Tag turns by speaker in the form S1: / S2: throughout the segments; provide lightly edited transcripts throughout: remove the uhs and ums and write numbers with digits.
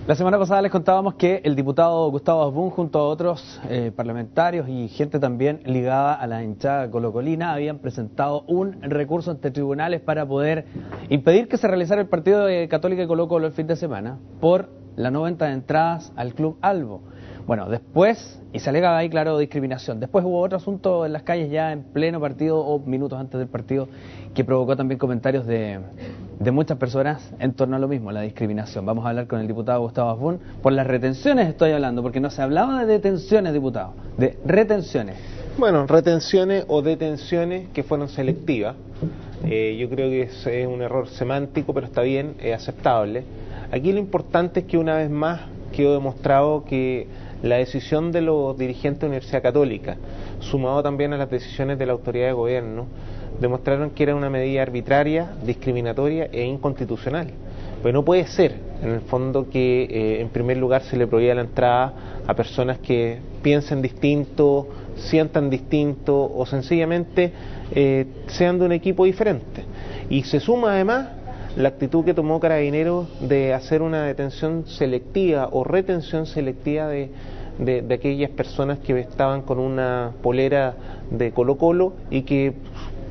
S1: La semana pasada les contábamos que el diputado Gustavo Asbun, junto a otros parlamentarios y gente también ligada a la hinchada colocolina, habían presentado un recurso ante tribunales para poder impedir que se realizara el partido de Católica y Colo-Colo el fin de semana por la no venta de entradas al Club Albo. Bueno, después, y se alega ahí, claro, discriminación. Después hubo otro asunto en las calles ya en pleno partido o minutos antes del partido que provocó también comentarios de muchas personas en torno a lo mismo, la discriminación. Vamos a hablar con el diputado Gustavo Asbun. Por las retenciones estoy hablando, porque no se hablaba de detenciones, diputado, de retenciones.
S2: Bueno, retenciones o detenciones que fueron selectivas. Yo creo que es un error semántico, pero está bien, es aceptable. Aquí lo importante es que una vez más quedó demostrado que la decisión de los dirigentes de la Universidad Católica, sumado también a las decisiones de la autoridad de gobierno, demostraron que era una medida arbitraria, discriminatoria e inconstitucional. Pues no puede ser, en el fondo, que en primer lugar se le prohíba la entrada a personas que piensen distinto, sientan distinto o sencillamente sean de un equipo diferente. Y se suma además la actitud que tomó Carabineros de hacer una detención selectiva o retención selectiva de aquellas personas que estaban con una polera de Colo-Colo y que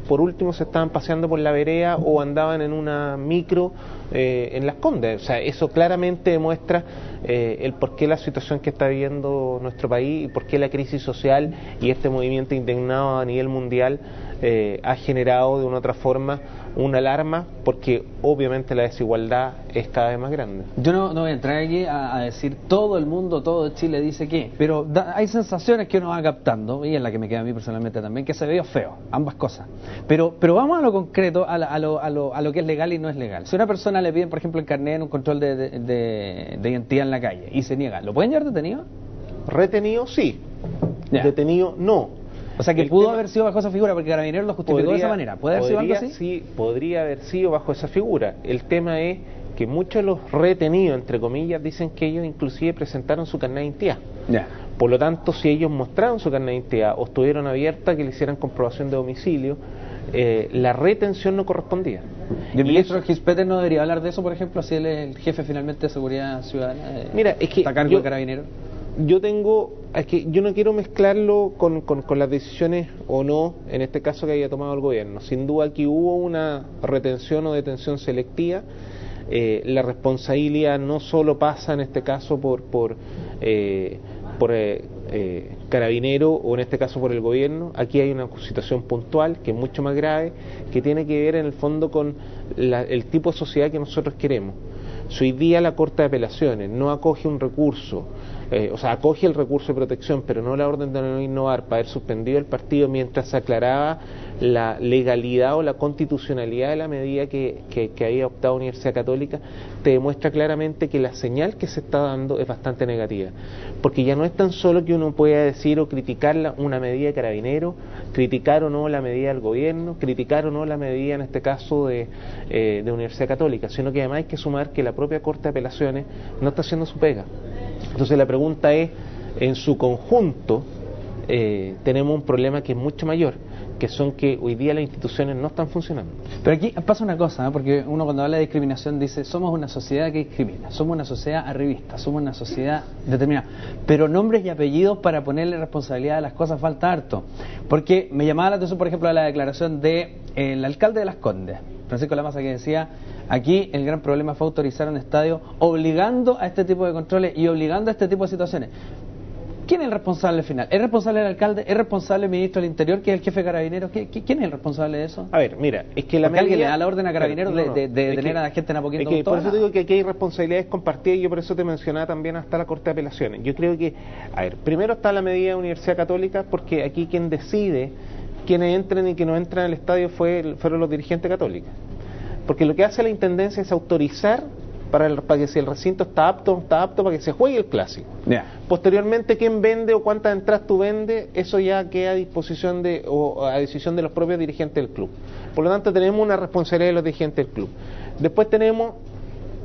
S2: por último se estaban paseando por la vereda o andaban en una micro en Las Condes. O sea, eso claramente demuestra el por qué la situación que está viviendo nuestro país y por qué la crisis social y este movimiento indignado a nivel mundial ha generado de una u otra forma una alarma, porque obviamente la desigualdad es cada vez más grande.
S1: Yo no voy a entrar aquí a decir todo el mundo, todo Chile dice que, pero hay sensaciones que uno va captando, y es la que me queda a mí personalmente también, que se ve feo, ambas cosas. Pero vamos a lo concreto, a lo que es legal y no es legal. Si a una persona le piden, por ejemplo, el carnet en un control de identidad en la calle y se niega, ¿lo pueden llevar detenido?
S2: Retenido sí,
S1: ya.
S2: Detenido no.
S1: O sea que pudo haber sido bajo esa figura porque Carabineros lo justificó de esa manera. ¿Puede haber sido algo así?
S2: Sí, podría haber sido bajo esa figura. El tema es que muchos de los retenidos, entre comillas, dicen que ellos inclusive presentaron su carnet de identidad.
S1: Ya.
S2: Por lo tanto, si ellos mostraron su carnet de identidad o estuvieron abiertas que le hicieran comprobación de domicilio, la retención no correspondía.
S1: ¿Y el ministro Gispeter no debería hablar de eso, por ejemplo, si él es el jefe finalmente de seguridad ciudadana?
S2: Mira, es que
S1: está a cargo de Carabineros.
S2: Es que yo no quiero mezclarlo con las decisiones o no, en este caso que haya tomado el gobierno. Sin duda aquí hubo una retención o detención selectiva. La responsabilidad no solo pasa en este caso por Carabinero o en este caso por el gobierno. Aquí hay una situación puntual que es mucho más grave, que tiene que ver en el fondo con el tipo de sociedad que nosotros queremos. Si hoy día la Corte de Apelaciones no acoge un recurso, acoge el recurso de protección, pero no la orden de no innovar para haber suspendido el partido mientras se aclaraba la legalidad o la constitucionalidad de la medida que había optado la Universidad Católica, te demuestra claramente que la señal que se está dando es bastante negativa. Porque ya no es tan solo que uno pueda decir o criticar una medida de Carabineros, criticar o no la medida del gobierno, criticar o no la medida en este caso de Universidad Católica, sino que además hay que sumar que la propia Corte de Apelaciones no está haciendo su pega. Entonces la pregunta es, en su conjunto tenemos un problema que es mucho mayor, que son que hoy día las instituciones no están funcionando.
S1: Pero aquí pasa una cosa, porque uno cuando habla de discriminación dice, somos una sociedad que discrimina, somos una sociedad arribista, somos una sociedad determinada, pero nombres y apellidos para ponerle responsabilidad a las cosas falta harto, porque me llamaba la atención, por ejemplo, la declaración del alcalde de Las Condes, Francisco Lamaza, que decía, aquí el gran problema fue autorizar un estadio obligando a este tipo de controles y obligando a este tipo de situaciones. ¿Quién es el responsable final? ¿Es responsable el alcalde? ¿Es responsable el ministro del Interior, que es el jefe de Carabineros? ¿Quién es el responsable de eso?
S2: A ver, mira, es que la
S1: medida... alguien le da la orden a Carabineros de detener a la gente en Apoquindo.
S2: Por eso digo que aquí hay responsabilidades compartidas y yo por eso te mencionaba también hasta la Corte de Apelaciones. Yo creo que, a ver, primero está la medida de Universidad Católica, porque aquí quien decide quiénes entran y quiénes no entran al estadio fueron los dirigentes católicos. Porque lo que hace la Intendencia es autorizar para que si el recinto está apto para que se juegue el clásico.
S1: Yeah.
S2: Posteriormente, quién vende o cuántas entradas tú vendes, eso ya queda a disposición a decisión de los propios dirigentes del club. Por lo tanto, tenemos una responsabilidad de los dirigentes del club. Después tenemos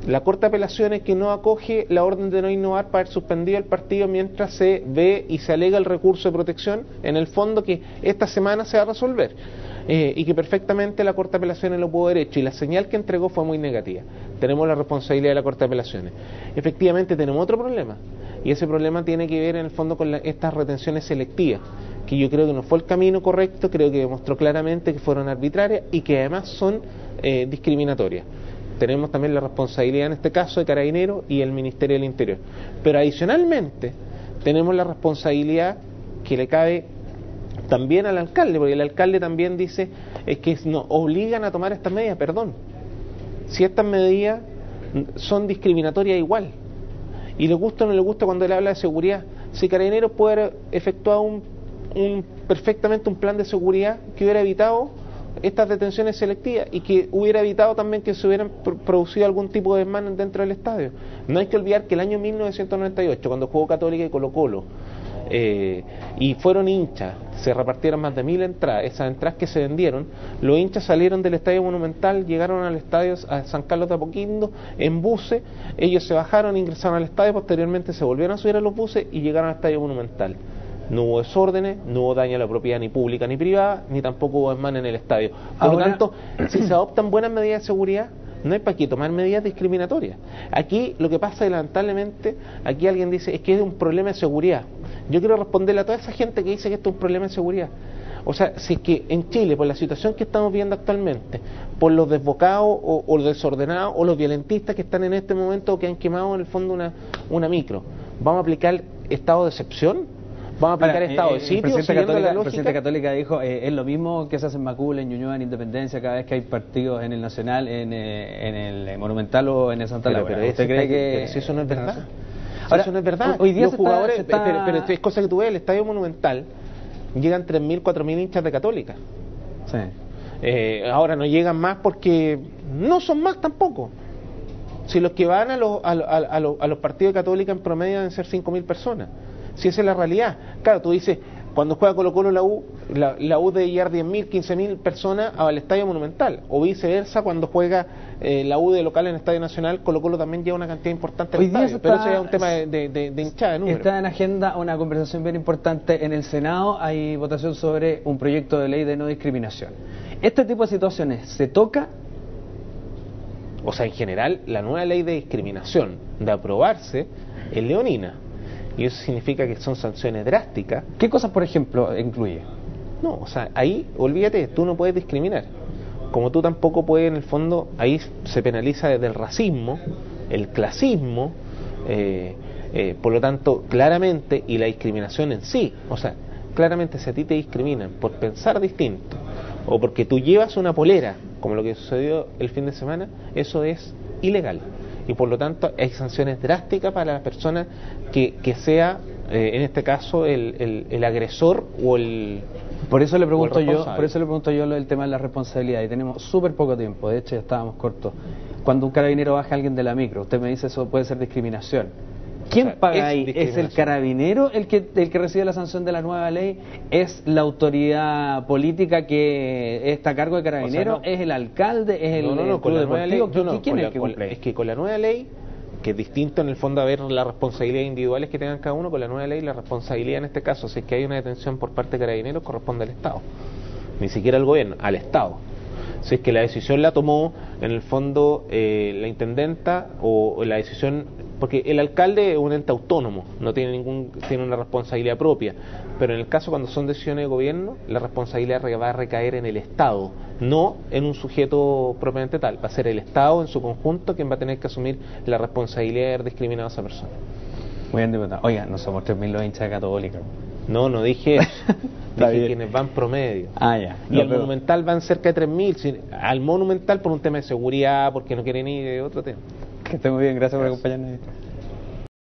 S2: la Corte de Apelaciones, que no acoge la orden de no innovar para haber suspendido el partido mientras se ve y se alega el recurso de protección, en el fondo que esta semana se va a resolver. y que perfectamente la Corte de Apelaciones lo pudo haber hecho, y la señal que entregó fue muy negativa. Tenemos la responsabilidad de la Corte de Apelaciones. Efectivamente tenemos otro problema, y ese problema tiene que ver en el fondo con estas retenciones selectivas, que yo creo que no fue el camino correcto, creo que demostró claramente que fueron arbitrarias y que además son discriminatorias. Tenemos también la responsabilidad en este caso de Carabineros y el Ministerio del Interior. Pero adicionalmente tenemos la responsabilidad que le cabe también al alcalde, porque el alcalde también dice que nos obligan a tomar estas medidas. Perdón, si estas medidas son discriminatorias igual, y le gusta o no le gusta cuando él habla de seguridad, si Carabineros puede haber efectuado perfectamente un plan de seguridad que hubiera evitado estas detenciones selectivas y que hubiera evitado también que se hubieran producido algún tipo de desmán dentro del estadio. No hay que olvidar que el año 1998, cuando jugó Católica y Colo-Colo, y fueron hinchas, se repartieron más de 1000 entradas, esas entradas que se vendieron, los hinchas salieron del Estadio Monumental, llegaron al estadio a San Carlos de Apoquindo en buses, ellos se bajaron, ingresaron al estadio, posteriormente se volvieron a subir a los buses y llegaron al Estadio Monumental. No hubo desórdenes, no hubo daño a la propiedad ni pública ni privada, ni tampoco hubo desmán en el estadio. Por lo tanto, si se adoptan buenas medidas de seguridad, no hay para qué tomar medidas discriminatorias. Aquí lo que pasa, lamentablemente, aquí alguien dice, es que es un problema de seguridad. Yo quiero responderle a toda esa gente que dice que esto es un problema de seguridad. O sea, si es que en Chile, por la situación que estamos viendo actualmente, por los desbocados o los desordenados o los violentistas que están en este momento o que han quemado en el fondo una micro, ¿vamos a aplicar estado de excepción? ¿Vamos a aplicar estado de sitio?
S1: El presidente Católica dijo, es lo mismo que se hace en Macul, en Ñuñoa, en Independencia, cada vez que hay partidos en el Nacional, en el Monumental o en el Santa Laura.
S2: Pero
S1: ¿Usted cree que
S2: pero si eso no es verdad?
S1: Ahora,
S2: eso no es verdad.
S1: Hoy día
S2: los jugadores, pero es cosa que tú ves, el Estadio Monumental, llegan 3.000, 4.000 hinchas de Católica.
S1: Sí.
S2: Ahora no llegan más porque no son más tampoco. Si los que van a los partidos de Católica en promedio deben ser 5.000 personas. Si esa es la realidad. Claro, tú dices, cuando juega Colo-Colo la U debe llegar 10.000, 15.000 personas al Estadio Monumental, o viceversa, cuando juega la U de local en el Estadio Nacional, Colo-Colo también lleva una cantidad importante al estadio, pero eso ya es un tema de hinchada de número.
S1: Está en agenda una conversación bien importante en el Senado, hay votación sobre un proyecto de ley de no discriminación. ¿Este tipo de situaciones se toca?
S2: O sea, en general, la nueva ley de discriminación, de aprobarse, es leonina. Y eso significa que son sanciones drásticas.
S1: ¿Qué cosas, por ejemplo, incluye?
S2: No, o sea, ahí, olvídate, tú no puedes discriminar. Como tú tampoco puedes, en el fondo, ahí se penaliza desde el racismo, el clasismo, por lo tanto, claramente, y la discriminación en sí, o sea, claramente si a ti te discriminan por pensar distinto, o porque tú llevas una polera, como lo que sucedió el fin de semana, eso es ilegal. Y por lo tanto hay sanciones drásticas para la persona que sea, en este caso, el agresor o el...
S1: Por eso le pregunto yo lo del tema de la responsabilidad, y tenemos súper poco tiempo, de hecho ya estábamos cortos. Cuando un carabinero baja a alguien de la micro, usted me dice eso puede ser discriminación. ¿Quién paga ahí? ¿Es el carabinero el que recibe la sanción de la nueva ley? ¿Es la autoridad política que está a cargo de Carabineros? ¿Es el alcalde? ¿Es el
S2: con la nueva ley?
S1: ¿Quién es el que cumple?
S2: Es que con la nueva ley, que es distinto en el fondo a ver las responsabilidades individuales que tengan cada uno, con la nueva ley la responsabilidad en este caso, si es que hay una detención por parte de Carabineros, corresponde al Estado. Ni siquiera al gobierno, al Estado. Si es que la decisión la tomó en el fondo la intendenta o la decisión, porque el alcalde es un ente autónomo, no tiene tiene una responsabilidad propia, pero en el caso cuando son decisiones de gobierno, la responsabilidad va a recaer en el Estado, no en un sujeto propiamente tal, va a ser el Estado en su conjunto quien va a tener que asumir la responsabilidad de haber discriminado a esa persona.
S1: Muy bien, diputado. Oiga, no somos 3.000 los hinchas de Católica.
S2: No dije eso. Dije quienes van promedio.
S1: Ya.
S2: Y al Monumental van cerca de 3.000. Al Monumental por un tema de seguridad, porque no quieren ir, de otro tema.
S1: Que esté muy bien, gracias por acompañarnos.